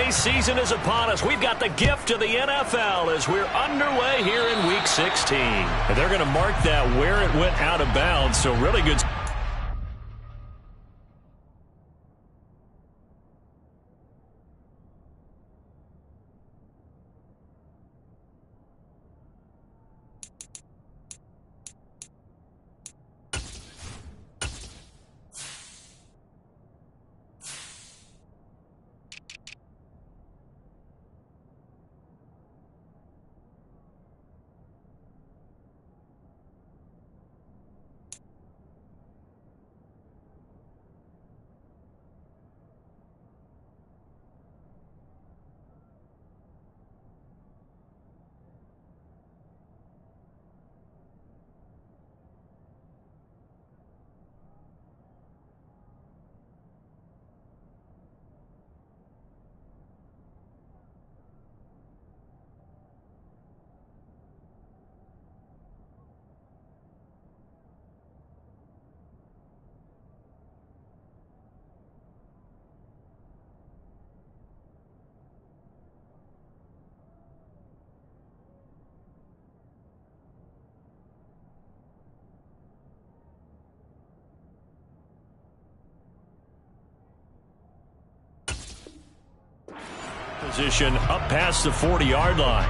NBA season is upon us. We've got the gift of the NFL as we're underway here in Week 16. And they're going to mark that where it went out of bounds, so really good. Position up past the 40-yard line.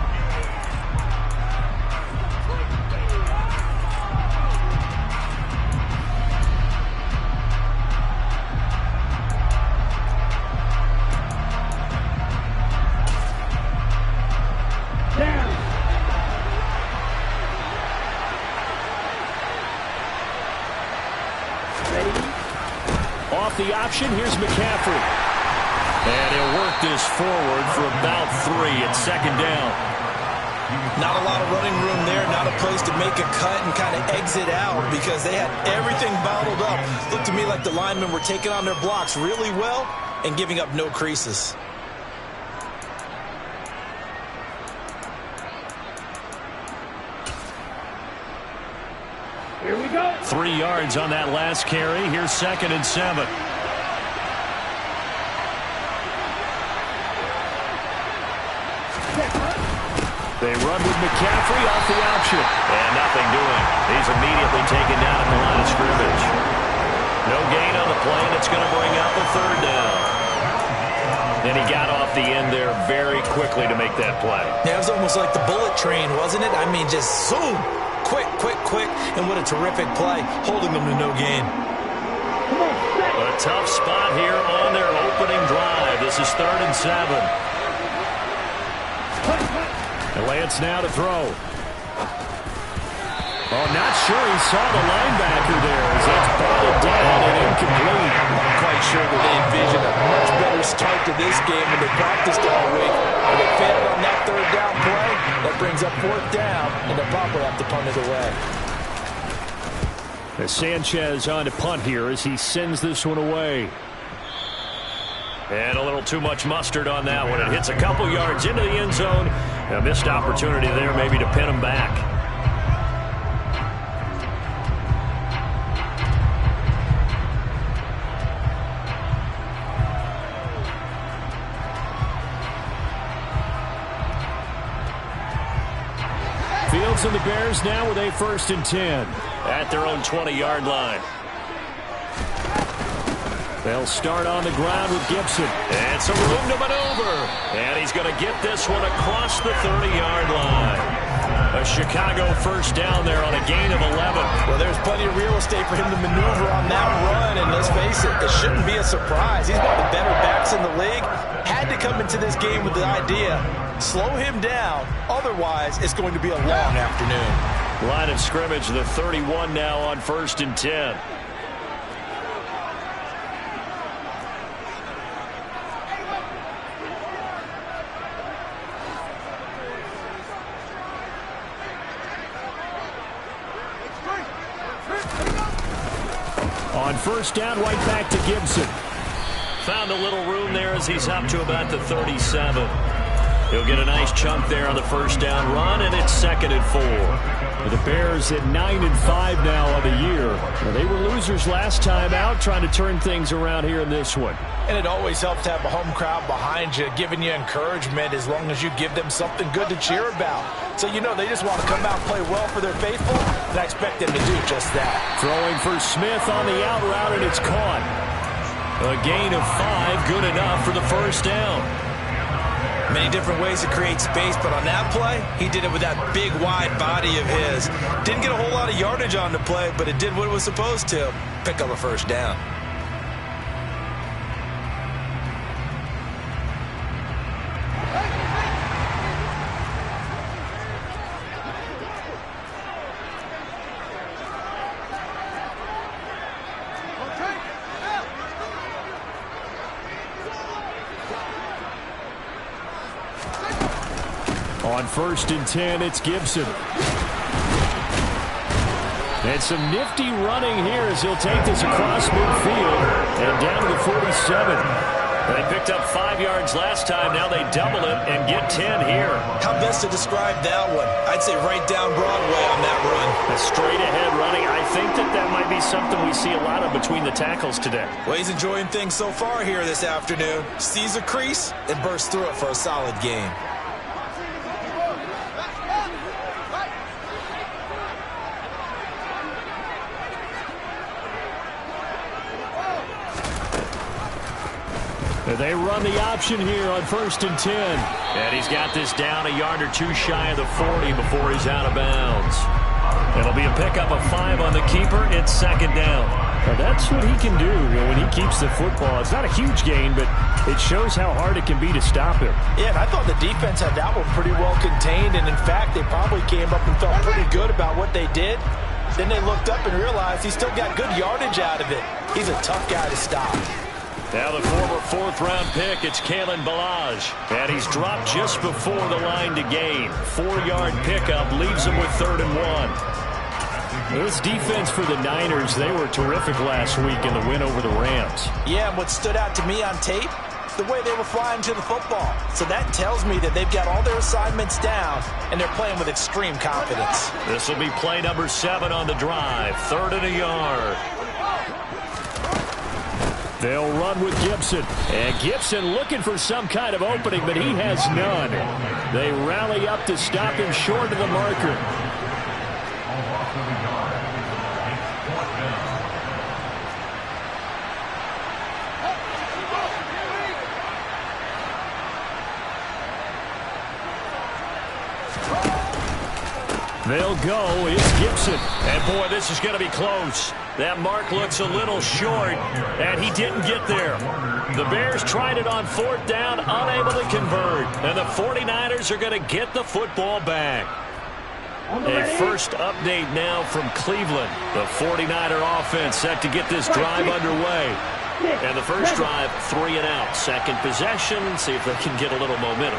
Off the option, here's McCaffrey. And he'll work this forward for about 3 at second down. Not a lot of running room there, not a place to make a cut and kind of exit out because they had everything bottled up. Looked to me like the linemen were taking on their blocks really well and giving up no creases. Here we go. 3 yards on that last carry. Here's 2nd and 7. They run with McCaffrey off the option. And nothing doing. He's immediately taken down at the line of scrimmage. No gain on the play, and it's going to bring out the 3rd down. And he got off the end there very quickly to make that play. Yeah, it was almost like the bullet train, wasn't it? I mean, just zoom. Quick, quick, quick. And what a terrific play, holding them to no gain. A tough spot here on their opening drive. This is 3rd and 7. And Lance now to throw. Oh, not sure he saw the linebacker there as that's batted down and incomplete. I'm quite sure that they envisioned a much better start to this game when they practiced all week. When they failed on that 3rd down play, that brings up 4th down, and they'll probably have to punt it away. As Sanchez on to punt here as he sends this one away. And a little too much mustard on that one. It hits a couple yards into the end zone. A missed opportunity there maybe to pin him back. Fields and the Bears now with a 1st and 10. At their own 20-yard line. They'll start on the ground with Gibson. And some room to maneuver. And he's going to get this one across the 30-yard line. A Chicago 1st down there on a gain of 11. Well, there's plenty of real estate for him to maneuver on that run. And let's face it, it shouldn't be a surprise. He's one of the better backs in the league. Had to come into this game with the idea, slow him down. Otherwise, it's going to be a long afternoon. Line of scrimmage, the 31 now on 1st and 10. On 1st down, right back to Gibson. Found a little room there as he's up to about the 37. He'll get a nice chunk there on the first down run, and it's 2nd and 4. The Bears at 9-5 now on the year. Well, they were losers last time out, trying to turn things around here in this one. And it always helps to have a home crowd behind you, giving you encouragement as long as you give them something good to cheer about. So you know they just want to come out and play well for their faithful, and I expect them to do just that. Throwing for Smith on the out route, and it's caught. A gain of 5, good enough for the first down. Many different ways to create space, but on that play, he did it with that big, wide body of his. Didn't get a whole lot of yardage on the play, but it did what it was supposed to. Pick up a first down. On 1st and 10, it's Gibson. And some nifty running here as he'll take this across midfield and down to the 47. They picked up 5 yards last time. Now they double it and get 10 here. How best to describe that one? I'd say right down Broadway on that run. A straight ahead running. I think that might be something we see a lot of between the tackles today. Well, he's enjoying things so far here this afternoon. Sees a crease and bursts through it for a solid gain. They run the option here on 1st and 10. And he's got this down a yard or 2 shy of the 40 before he's out of bounds. It'll be a pickup of 5 on the keeper. It's 2nd down. Well, that's what he can do when he keeps the football. It's not a huge gain, but it shows how hard it can be to stop him. Yeah, and I thought the defense had that one pretty well contained, and in fact, they probably came up and felt pretty good about what they did. Then they looked up and realized he still got good yardage out of it. He's a tough guy to stop. Now the former 4th-round pick, it's Kalen Ballage. And he's dropped just before the line to gain. 4-yard pickup leaves him with 3rd and 1. This defense for the Niners, they were terrific last week in the win over the Rams. Yeah, and what stood out to me on tape, the way they were flying to the football. So that tells me that they've got all their assignments down, and they're playing with extreme confidence. This will be play number 7 on the drive. 3rd and a yard. They'll run with Gibson. And Gibson looking for some kind of opening, but he has none. They rally up to stop him short of the marker. They'll go. It's Gibson. And, boy, this is going to be close. That mark looks a little short, and he didn't get there. The Bears tried it on 4th down, unable to convert. And the 49ers are going to get the football back. A first update now from Cleveland. The 49er offense set to get this drive underway. And the first drive, 3 and out. Second possession, see if they can get a little momentum.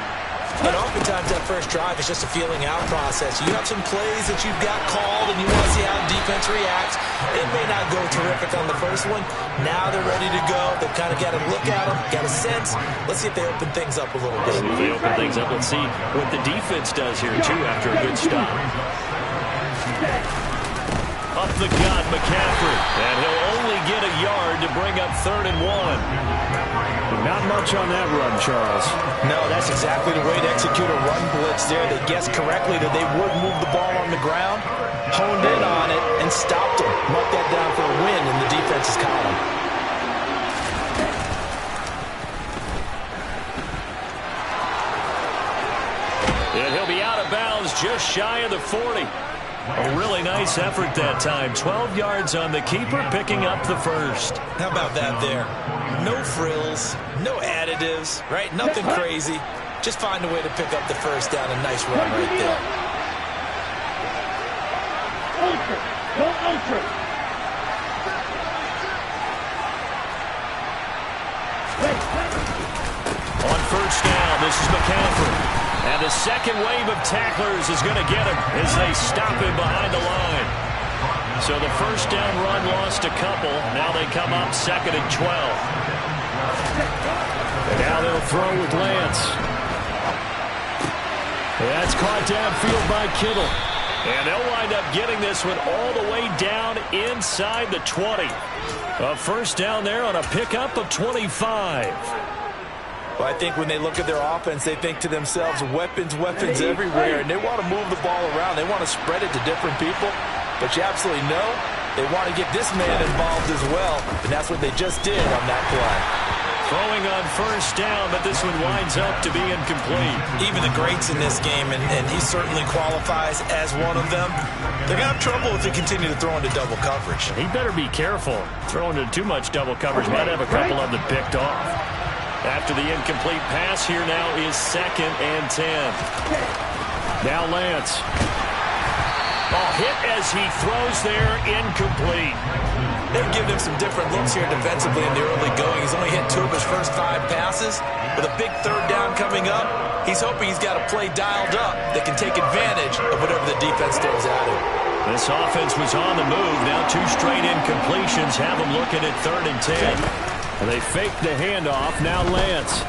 And oftentimes that first drive is just a feeling out process. You have some plays that you've got called and you want to see how the defense reacts. It may not go terrific on the first one. Now they're ready to go. They've kind of got a look at them, got a sense. Let's see if they open things up a little bit. If they open things up, let's see what the defense does here, too, after a good stop. Up the gut, McCaffrey. And he'll only get a yard to bring up 3rd and 1. Not much on that run, Charles. No, that's exactly the way to execute a run blitz there. They guessed correctly that they would move the ball on the ground, honed in on it, and stopped them. Mark that down for a win in the defense's column. And he'll be out of bounds just shy of the 40. A really nice effort that time. 12 yards on the keeper, picking up the first. How about that there? No frills, no additives, right? Nothing crazy. Just find a way to pick up the first down. A nice run right there. On first down, this is McCaffrey. And the second wave of tacklers is going to get him as they stop him behind the line. So the first down run lost a couple. Now they come up 2nd and 12. And now they'll throw with Lance. That's caught downfield by Kittle. And they'll wind up getting this one all the way down inside the 20. A first down there on a pickup of 25. Well, I think when they look at their offense, they think to themselves, weapons everywhere, and they want to move the ball around. They want to spread it to different people, but you absolutely know they want to get this man involved as well, and that's what they just did on that play. Throwing on first down, but this one winds up to be incomplete. Even the greats in this game, and he certainly qualifies as one of them, they're going to have trouble if they continue to throw into double coverage. He better be careful. Throwing into too much double coverage might have a couple of them picked off. After the incomplete pass, here now is 2nd and 10. Now Lance. Hit as he throws there, incomplete. They've given him some different looks here defensively in the early going. He's only hit 2 of his first 5 passes. With a big 3rd down coming up, he's hoping he's got a play dialed up that can take advantage of whatever the defense throws at him. This offense was on the move. Now 2 straight incompletions have them looking at 3rd and 10. And they fake the handoff. Now Lance.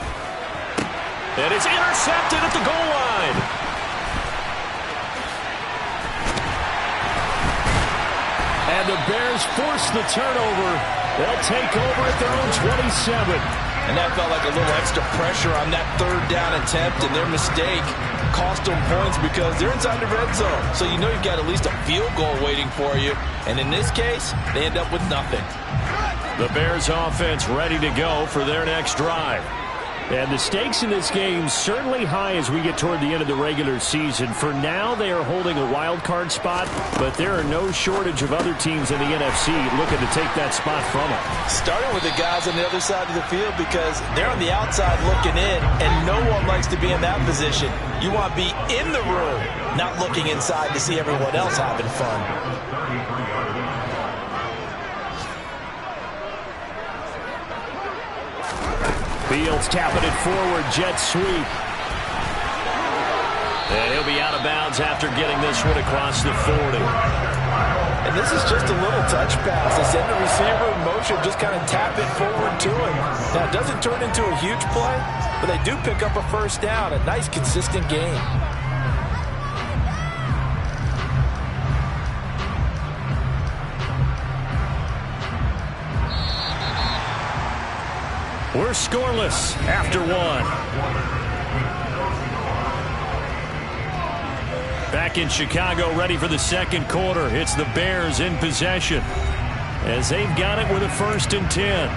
And it's intercepted at the goal line. And the Bears force the turnover. They'll take over at their own 27. And that felt like a little extra pressure on that 3rd down attempt, and their mistake cost them points because they're inside the red zone. So you know you've got at least a field goal waiting for you. And in this case, they end up with nothing. The Bears offense ready to go for their next drive. And the stakes in this game certainly high as we get toward the end of the regular season. For now, they are holding a wild card spot, but there are no shortage of other teams in the NFC looking to take that spot from them. Starting with the guys on the other side of the field because they're on the outside looking in, and no one likes to be in that position. You want to be in the room, not looking inside to see everyone else having fun. Fields tapping it forward, jet sweep. And he'll be out of bounds after getting this one across the 40. And this is just a little touch pass. They send the receiver in motion, just kind of tap it forward to him. Now, it doesn't turn into a huge play, but they do pick up a first down. A nice, consistent game. We're scoreless after 1. Back in Chicago, ready for the 2nd quarter. It's the Bears in possession as they've got it with a 1st and 10.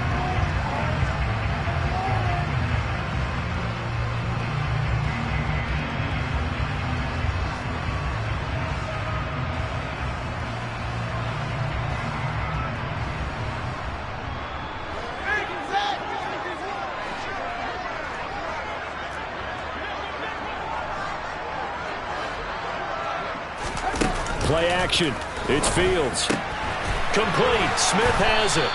Play action. It's Fields. Complete. Smith has it.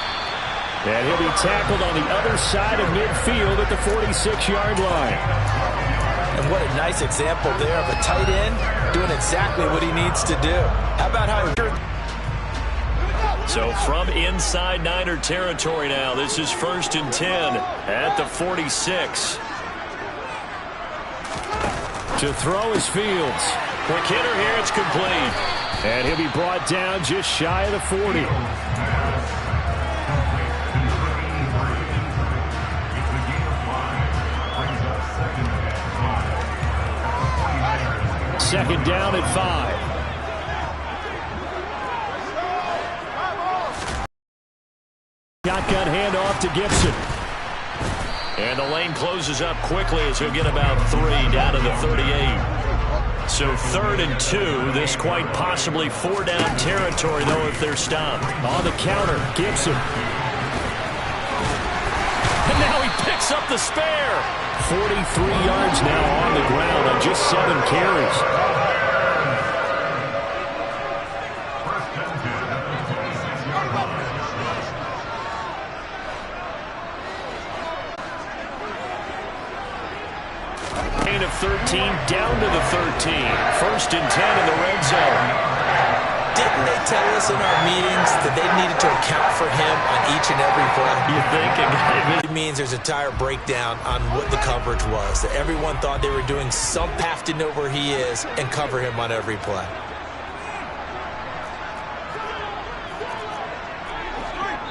And he'll be tackled on the other side of midfield at the 46-yard line. And what a nice example there of a tight end doing exactly what he needs to do. How about how he... So from inside Niner territory now, this is 1st and 10 at the 46. To throw is Fields. Quick hitter here, it's complete. And he'll be brought down just shy of the 40. Second down at 5. Shotgun handoff to Gibson. And the lane closes up quickly as he'll get about 3 down to the 38. So 3rd and 2. This quite possibly 4-down territory, though, if they're stopped. On the counter, Gibson. And now he picks up the spare. 43 yards now on the ground on just 7 carries. Of 13 down to the 13. 1st and 10 in the red zone. Didn't they tell us in our meetings that they needed to account for him on each and every play? You think? It means there's a entire breakdown on what the coverage was. That everyone thought they were doing something, have to know where he is and cover him on every play.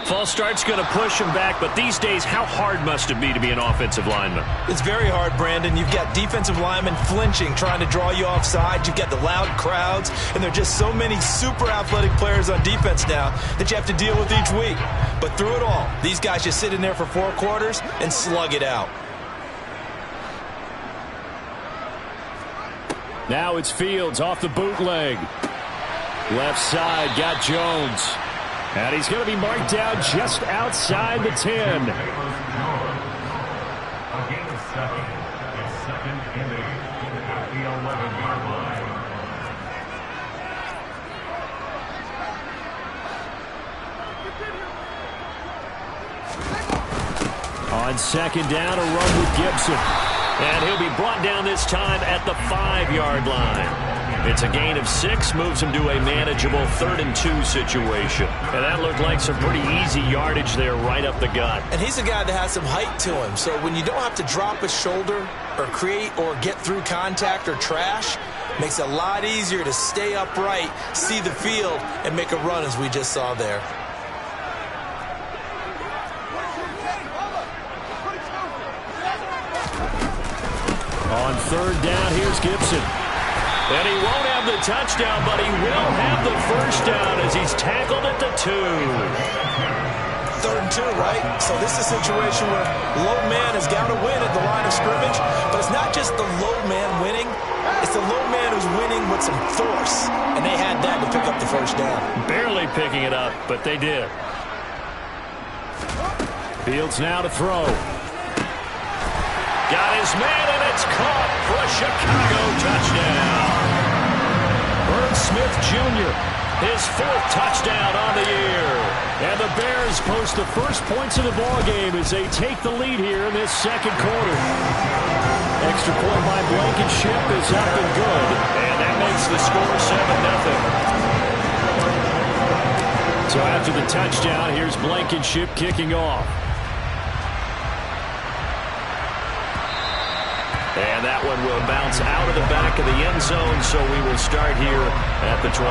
False start's going to push him back, but these days, how hard must it be to be an offensive lineman? It's very hard, Brandon. You've got defensive linemen flinching, trying to draw you offside. You've got the loud crowds, and there are just so many super athletic players on defense now that you have to deal with each week. But through it all, these guys just sit in there for 4 quarters and slug it out. Now it's Fields off the bootleg. Left side, got Jones. And he's going to be marked down just outside the 10. On second down, a run with Gibson. And he'll be brought down this time at the 5-yard line. It's a gain of 6, moves him to a manageable 3rd and 2 situation. And that looked like some pretty easy yardage there right up the gut. And he's a guy that has some height to him. So when you don't have to drop a shoulder or create or get through contact or trash, makes it a lot easier to stay upright, see the field, and make a run as we just saw there. On third down, here's Gibson. And he won't have the touchdown, but he will have the first down as he's tackled at the 2. 3rd and 2, right? So this is a situation where low man has got to win at the line of scrimmage, but it's not just the low man winning. It's the low man who's winning with some force, and they had that to pick up the first down. Barely picking it up, but they did. Fields now to throw. Got his man, and it's caught for a Chicago touchdown. Irv Smith Jr., his 4th touchdown on the year. And the Bears post the first points of the ballgame as they take the lead here in this second quarter. Extra point by Blankenship is up and good. And that makes the score 7-0. So after the touchdown, here's Blankenship kicking off. And that one will bounce out of the back of the end zone, so we will start here at the 25.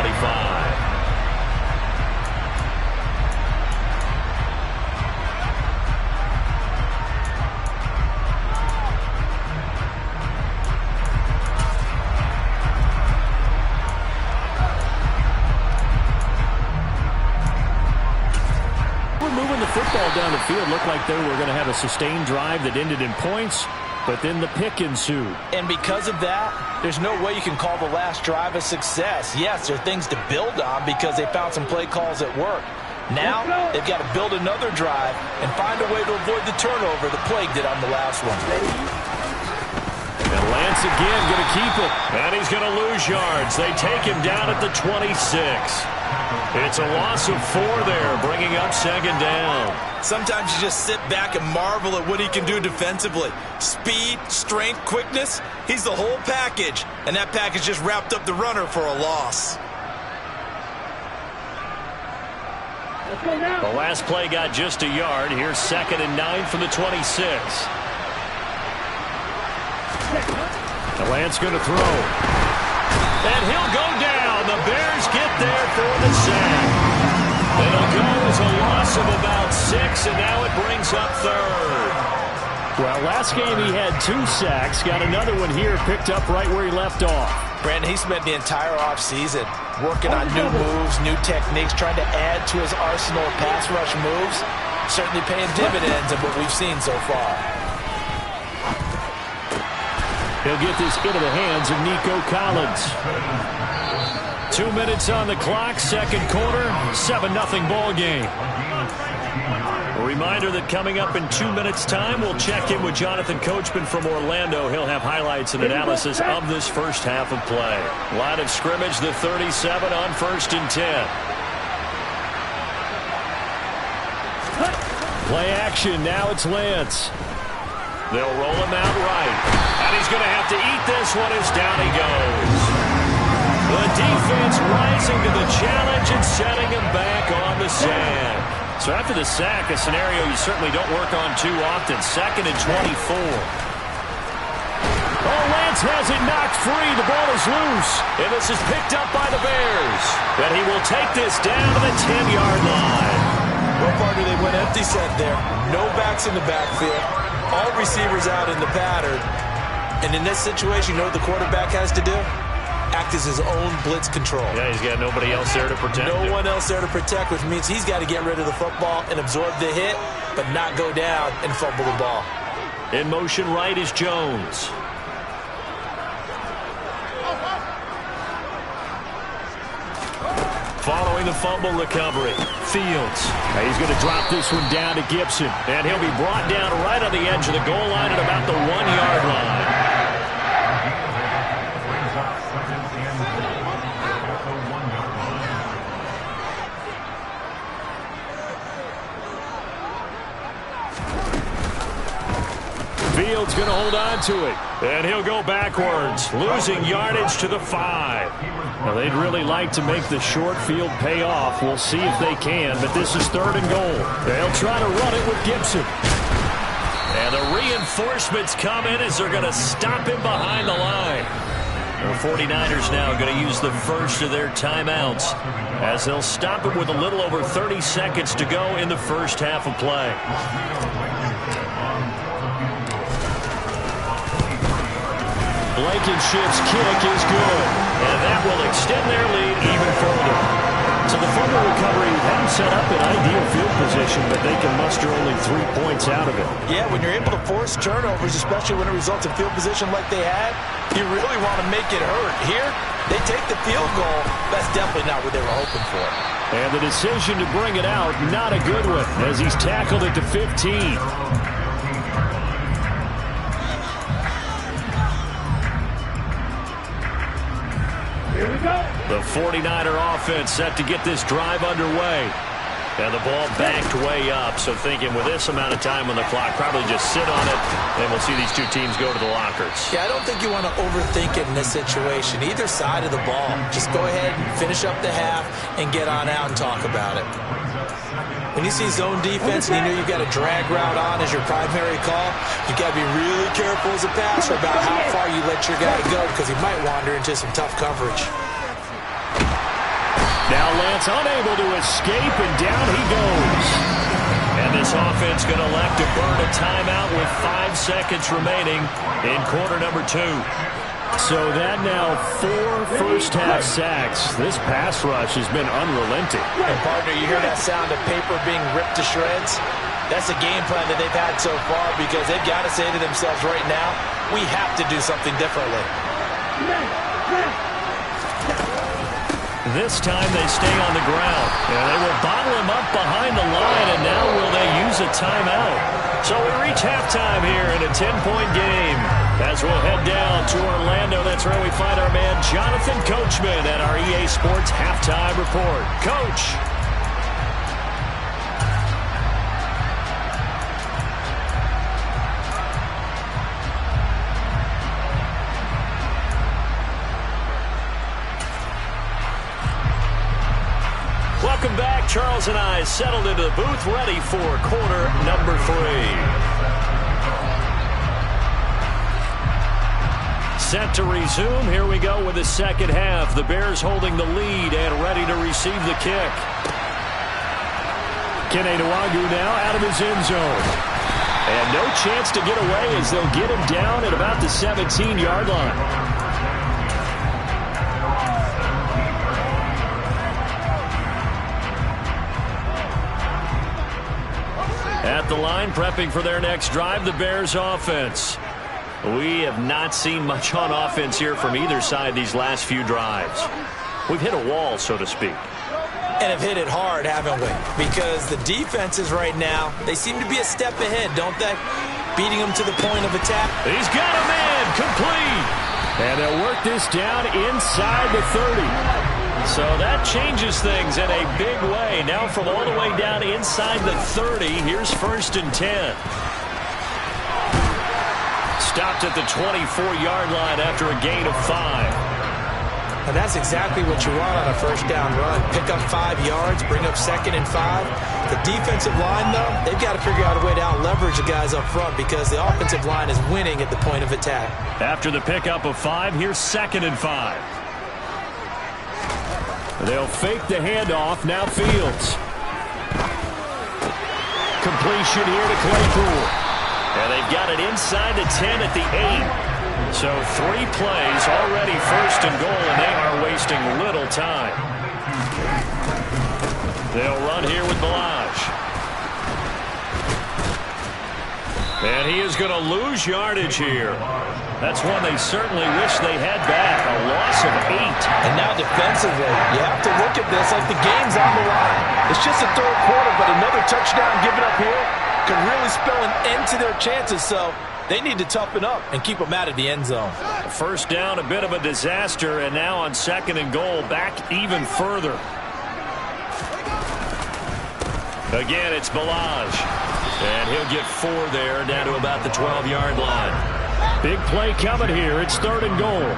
Moving the football down the field looked like they were going to have a sustained drive that ended in points. But then the pick ensued. And because of that, there's no way you can call the last drive a success. Yes, there are things to build on because they found some play calls at work. Now, they've got to build another drive and find a way to avoid the turnover that plagued it on the last one. And Lance again going to keep it. And he's going to lose yards. They take him down at the 26. It's a loss of 4 there, bringing up second down. Sometimes you just sit back and marvel at what he can do defensively. Speed, strength, quickness, he's the whole package. And that package just wrapped up the runner for a loss. The last play got just a yard. Here's 2nd and 9 from the 26. Lance going to throw. And he'll go down. The Bears get there for the sack. It'll go as a loss of about 6, and now it brings up 3rd. Well, last game he had 2 sacks. Got another one here picked up right where he left off. Brandon, he spent the entire offseason working on new moves, new techniques, trying to add to his arsenal of pass rush moves. Certainly paying dividends of what we've seen so far. He'll get this into the hands of Nico Collins. 2 minutes on the clock, second quarter, 7-0 ball game. A reminder that coming up in 2 minutes' time, we'll check in with Jonathan Coachman from Orlando. He'll have highlights and analysis of this first half of play. Line of scrimmage, the 37 on 1st and 10. Play action, now it's Lance. They'll roll him out right. And he's going to have to eat this one as down he goes. The defense rising to the challenge. Deflection setting him back on the sack. So after the sack, a scenario you certainly don't work on too often. 2nd and 24. Oh, Lance has it knocked free. The ball is loose. And this is picked up by the Bears. And he will take this down to the 10-yard line. Well, partner, they went empty set there. No backs in the backfield. All receivers out in the pattern. And in this situation, you know what the quarterback has to do? Act as his own blitz control. Yeah, he's got nobody else there to protect him. No one else there to protect, which means he's got to get rid of the football and absorb the hit, but not go down and fumble the ball. In motion right is Jones. Following the fumble recovery, Fields. He's going to drop this one down to Gibson. And he'll be brought down right on the edge of the goal line at about the 1-yard line. Fields going to hold on to it. And he'll go backwards, losing yardage to the 5. Now, they'd really like to make the short field pay off. We'll see if they can, but this is 3rd and goal. They'll try to run it with Gibson. And the reinforcements come in as they're going to stop him behind the line. The 49ers now going to use the first of their timeouts as they'll stop him with a little over 30 seconds to go in the first half of play. Blankenship's kick is good, and that will extend their lead even further. So the fumble recovery hadn't set up an ideal field position, but they can muster only 3 points out of it. Yeah, when you're able to force turnovers, especially when it results in field position like they had, you really want to make it hurt. Here, they take the field goal. That's definitely not what they were hoping for. And the decision to bring it out, not a good one, as he's tackled at the 15. The 49er offense set to get this drive underway. And the ball backed way up, so thinking with this amount of time on the clock, probably just sit on it, and we'll see these two teams go to the lockers. Yeah, I don't think you want to overthink it in this situation. Either side of the ball. Just go ahead and finish up the half and get on out and talk about it. When you see zone defense and you know you've got a drag route on as your primary call, you've got to be really careful as a passer about how far you let your guy go because he might wander into some tough coverage. Now Lance unable to escape, and down he goes. And this offense going to elect to burn a timeout with 5 seconds remaining in quarter number 2. So that now 4 first-half sacks. This pass rush has been unrelenting. And partner, you hear that sound of paper being ripped to shreds? That's a game plan that they've had so far because they've got to say to themselves right now, we have to do something differently. This time they stay on the ground. And they will bottle him up behind the line, and now will they use a timeout? So we reach halftime here in a 10-point game. As we'll head down to Orlando, that's where we find our man Jonathan Coachman at our EA Sports Halftime Report. Coach. Welcome back. Charles and I settled into the booth, ready for quarter number 3. Set to resume. Here we go with the second half. The Bears holding the lead and ready to receive the kick. Kene Nwangwu now out of his end zone. And no chance to get away as they'll get him down at about the 17-yard line. At the line, prepping for their next drive, the Bears offense. We have not seen much on offense here from either side these last few drives. We've hit a wall, so to speak. And have hit it hard, haven't we? Because the defenses right now, they seem to be a step ahead, don't they? Beating them to the point of attack. He's got a man, complete. And they'll work this down inside the 30. So that changes things in a big way. Now from all the way down inside the 30, here's 1st and 10. Stopped at the 24-yard line after a gain of 5. And that's exactly what you want on a first down run. Pick up 5 yards, bring up 2nd and 5. The defensive line, though, they've got to figure out a way to out-leverage the guys up front because the offensive line is winning at the point of attack. After the pickup of 5, here's 2nd and 5. They'll fake the handoff. Now Fields. Completion here to Claypool. And they've got it inside the 10 at the 8. So 3 plays already 1st and goal, and they are wasting little time. They'll run here with Balaj. And he is going to lose yardage here. That's one they certainly wish they had back. A loss of 8. And now defensively, you have to look at this like the game's on the line. It's just a 3rd quarter, but another touchdown given up here could really spell an end to their chances. So they need to toughen up and keep them out of the end zone. First down, a bit of a disaster, and now on 2nd and goal, back even further. Again, it's Balaj. And he'll get 4 there, down to about the 12-yard line. Big play coming here. It's 3rd and goal.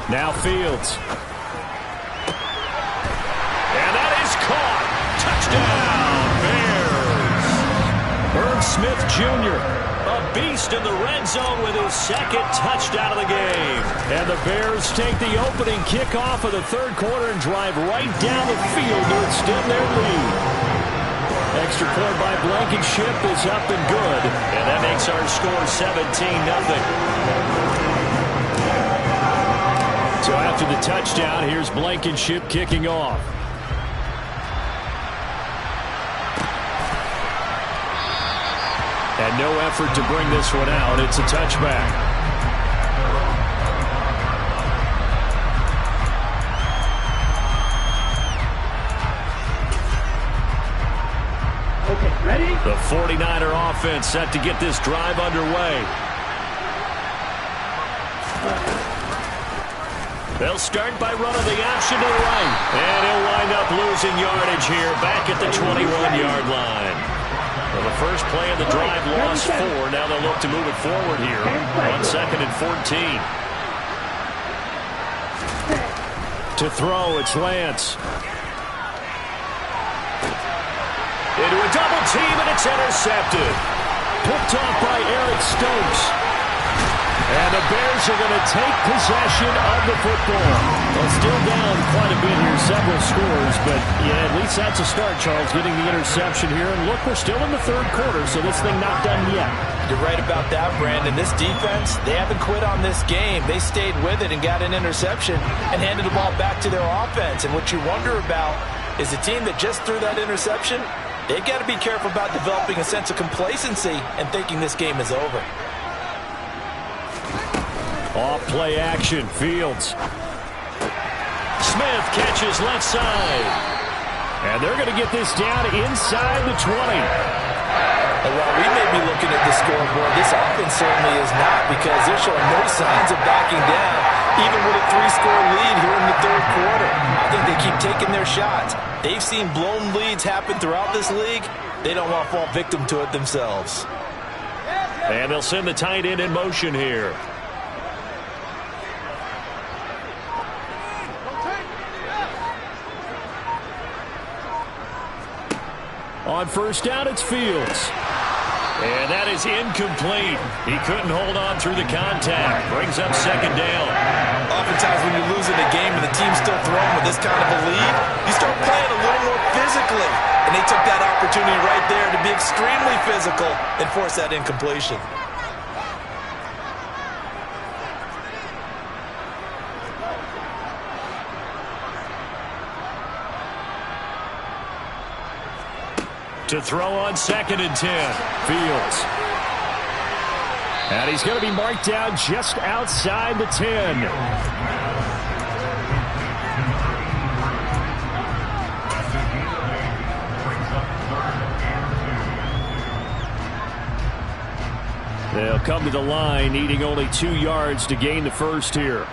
Now Fields. And that is caught. Touchdown, Bears. Herb Smith Jr. A beast in the red zone with his 2nd touchdown of the game. And the Bears take the opening kickoff of the 3rd quarter and drive right down the field to extend their lead. Extra point by Blankenship is up and good. And that makes our score 17-0. So after the touchdown, here's Blankenship kicking off. And no effort to bring this one out. It's a touchback. Okay, ready? The 49er offense set to get this drive underway. They'll start by running the option to the right. And he'll wind up losing yardage here back at the 21-yard line. Well, the first play of the drive lost 4. Now they'll look to move it forward here on 2nd and 14. To throw, it's Lance. Into a double team, and it's intercepted. Picked off by Eric Stokes. And the Bears are going to take possession of the football. Well, still down quite a bit here, several scores, but yeah, at least that's a start, Charles, getting the interception here. And look, we're still in the 3rd quarter, so this thing not done yet. You're right about that, Brandon. This defense, they haven't quit on this game. They stayed with it and got an interception and handed the ball back to their offense. And what you wonder about is the team that just threw that interception, they've got to be careful about developing a sense of complacency and thinking this game is over. Off play action, Fields. Smith catches left side. And they're going to get this down inside the 20. And while we may be looking at the scoreboard, this offense certainly is not, because they're showing no signs of backing down, even with a 3-score lead here in the 3rd quarter. I think they keep taking their shots. They've seen blown leads happen throughout this league. They don't want to fall victim to it themselves. And they'll send the tight end in motion here. On first down, it's Fields. And that is incomplete. He couldn't hold on through the contact. Brings up 2nd down. Oftentimes when you're losing a game and the team's still throwing with this kind of a lead, you start playing a little more physically. And they took that opportunity right there to be extremely physical and force that incompletion. To throw on 2nd and 10. Fields. And he's going to be marked down just outside the 10. They'll come to the line, needing only 2 yards to gain the first here.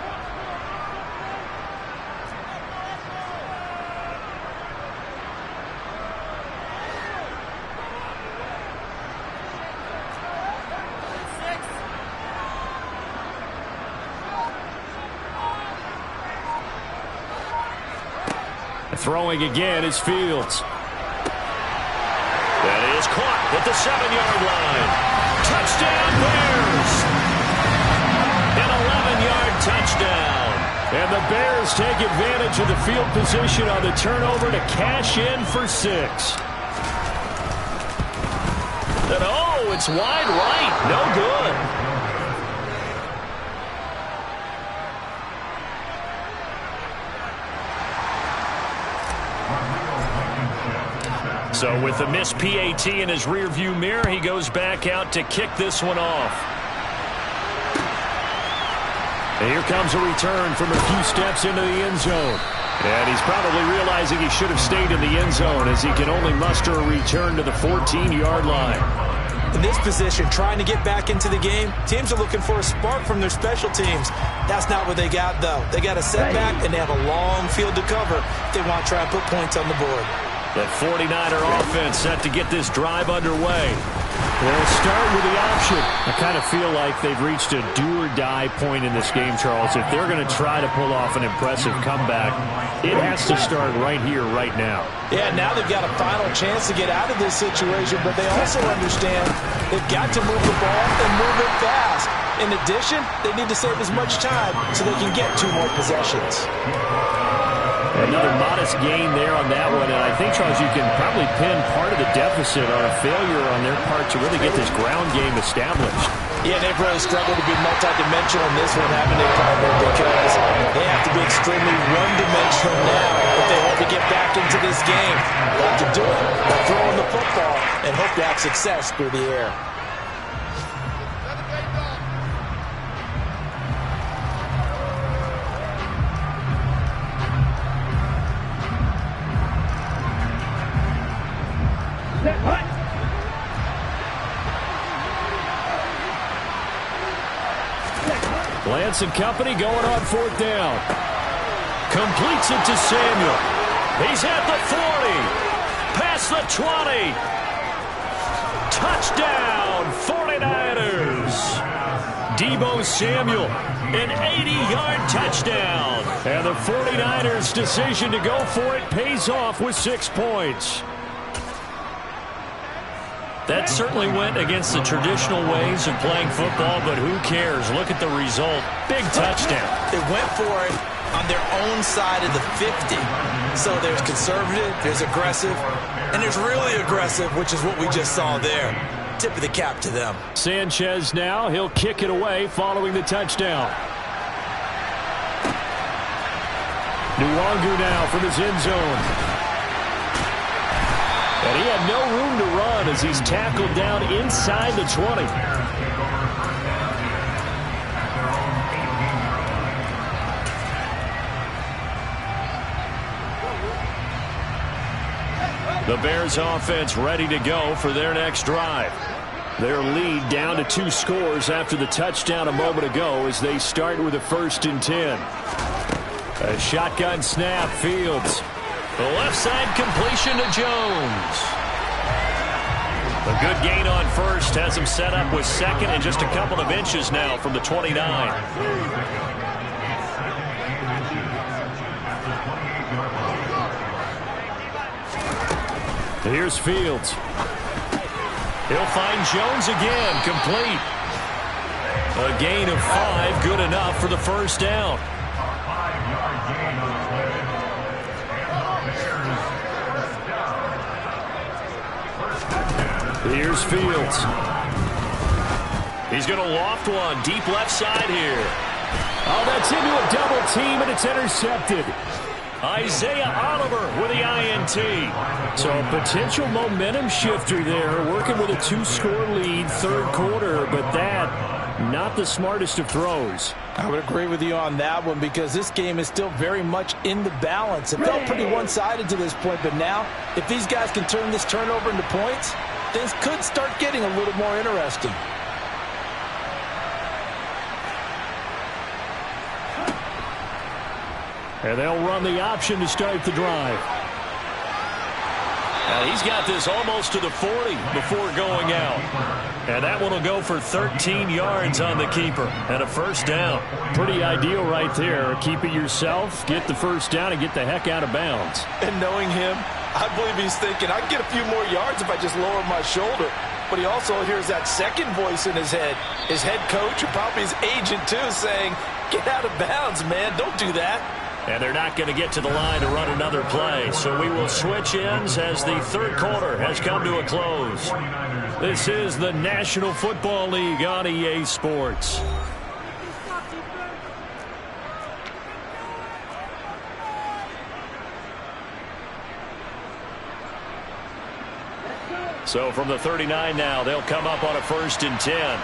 Throwing again is Fields. That is caught at the 7-yard line. Touchdown Bears! An 11-yard touchdown. And the Bears take advantage of the field position on the turnover to cash in for 6. And oh, it's wide right. No good. So with the missed PAT in his rearview mirror, he goes back out to kick this one off. And here comes a return from a few steps into the end zone. And he's probably realizing he should have stayed in the end zone as he can only muster a return to the 14-yard line. In this position, trying to get back into the game, teams are looking for a spark from their special teams. That's not what they got, though. They got a setback, and they have a long field to cover if they want to try and put points on the board. That 49er offense set to get this drive underway. They'll start with the option. I kind of feel like they've reached a do-or-die point in this game, Charles. If they're going to try to pull off an impressive comeback, it has to start right here, right now. Yeah, now they've got a final chance to get out of this situation, but they also understand they've got to move the ball and move it fast. In addition, they need to save as much time so they can get 2 more possessions. Another modest gain there on that one, and I think, Charles, you can probably pin part of the deficit on a failure on their part to really get this ground game established. Yeah, they've really struggled to be multidimensional in this one, haven't they, partner? Because they have to be extremely one-dimensional now if they hope to get back into this game. They have to do it by throwing the football and hope to have success through the air. Lance and company going on 4th down. Completes it to Samuel. He's at the 40. Past the 20. Touchdown, 49ers. Deebo Samuel, an 80-yard touchdown. And the 49ers' decision to go for it pays off with 6 points. That certainly went against the traditional ways of playing football, but who cares? Look at the result. Big touchdown. They went for it on their own side of the 50. So there's conservative, there's aggressive, and there's really aggressive, which is what we just saw there. Tip of the cap to them. Sanchez now, he'll kick it away following the touchdown. Nwangu now from his end zone. And he had no room to run as he's tackled down inside the 20. The Bears offense ready to go for their next drive. Their lead down to 2 scores after the touchdown a moment ago as they start with a 1st and 10. A shotgun snap, Fields. The left side completion to Jones. A good gain on 1st has him set up with 2nd and just a couple of inches now from the 29. Here's Fields. He'll find Jones again, complete. A gain of 5, good enough for the 1st down. Here's Fields. He's going to loft one deep left side here. Oh, that's into a double team, and it's intercepted. Isaiah Oliver with the INT. So a potential momentum shifter there, working with a 2-score lead, 3rd quarter, but that, not the smartest of throws. I would agree with you on that one because this game is still very much in the balance. It felt pretty one-sided to this point, but now, if these guys can turn this turnover into points, things could start getting a little more interesting. And they'll run the option to start the drive. He's got this almost to the 40 before going out. And that one will go for 13 yards on the keeper and a first down. Pretty ideal right there. Keep it yourself, get the first down, and get the heck out of bounds. And knowing him, I believe he's thinking, I can get a few more yards if I just lower my shoulder. But he also hears that second voice in his head. His head coach, and probably his agent too, saying, get out of bounds, man. Don't do that. And they're not going to get to the line to run another play. So we will switch ends as the third quarter has come to a close. This is the National Football League on EA Sports. So from the 39 now, they'll come up on a 1st and 10.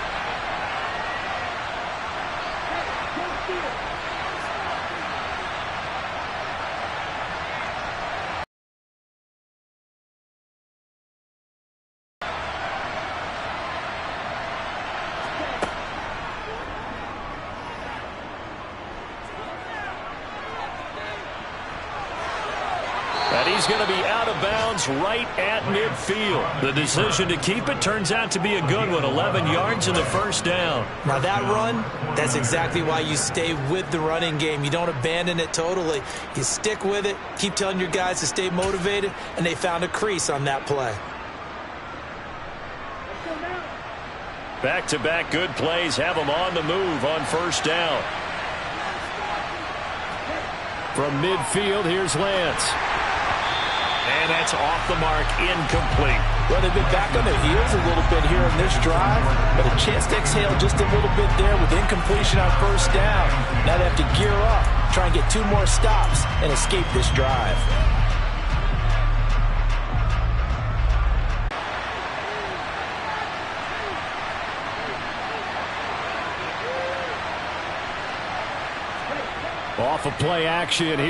And he's going to be out of bounds right at midfield. The decision to keep it turns out to be a good one. 11 yards and the first down. Now that run, that's exactly why you stay with the running game. You don't abandon it totally. You stick with it, keep telling your guys to stay motivated, and they found a crease on that play. Back-to-back good plays have them on the move on first down. From midfield, here's Lance. And that's off the mark, incomplete. Well, they've been back on their heels a little bit here in this drive, but a chance to exhale just a little bit there with incompletion on first down. Now they have to gear up, try and get 2 more stops, and escape this drive. Off of play action here.